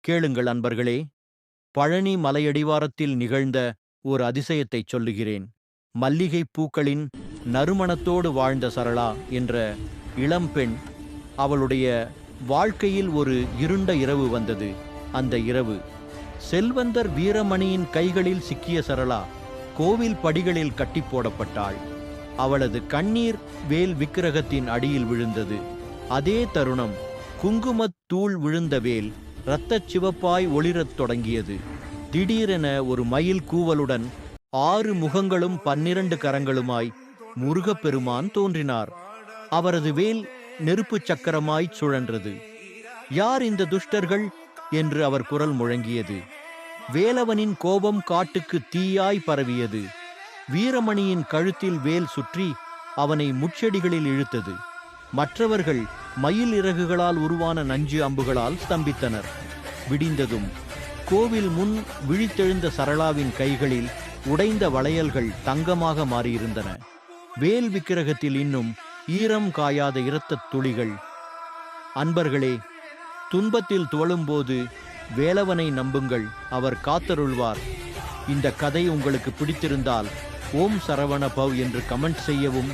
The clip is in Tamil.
கேளுங்கள் அன்பர்களே, பழனி மலையடிவாரத்தில் நிகழ்ந்த ஒரு அதிசயத்தைச் சொல்லுகிறேன். மல்லிகைப் பூக்களின் நறுமணத்தோடு வாழ்ந்த சரளா என்ற இளம்பெண், அவளுடைய வாழ்க்கையில் ஒரு இருண்ட இரவு வந்தது. அந்த இரவு செல்வந்தர் வீரமணியின் கைகளில் சிக்கிய சரளா கோவில் படிகளில் கட்டி போடப்பட்டாள். அவளது கண்ணீர் வேல் விக்கிரகத்தின் அடியில் விழுந்தது. அதே தருணம் குங்குமத் தூள் விழுந்த வேல் இரத்தச் சிவப்பாய் ஒளிரத் தொடங்கியது. திடீரென ஒரு மயில் கூவலுடன் 6 முகங்களும் 12 கரங்களுமாய் முருகப்பெருமான் தோன்றினார். அவரது வேல் நெருப்புச் சக்கரமாய்ச் சுழன்றது. யார் இந்த துஷ்டர்கள் என்று அவர் குரல் முழங்கியது. வேலவனின் கோபம் காட்டுக்கு தீயாய் பரவியது. வீரமணியின் கழுத்தில் வேல் சுற்றி அவனை முட்செடிகளில் இழுத்தது. மற்றவர்கள் மயில் இறகுகளால் உருவான நஞ்சு அம்புகளால் ஸ்தம்பித்தனர். விடிந்ததும் கோவில் முன் விழித்தெழுந்த சரளாவின் கைகளில் உடைந்த வளையல்கள் தங்கமாக மாறியிருந்தன. வேல் விக்கிரகத்தில் இன்னும் ஈரம் காயாத இரத்தத் துளிகள். அன்பர்களே, துன்பத்தில் துவளும்போது வேலவனை நம்புங்கள், அவர் காத்தருள்வார். இந்த கதை உங்களுக்கு பிடித்திருந்தால் ஓம் சரவண பவ் என்று கமெண்ட் செய்யவும்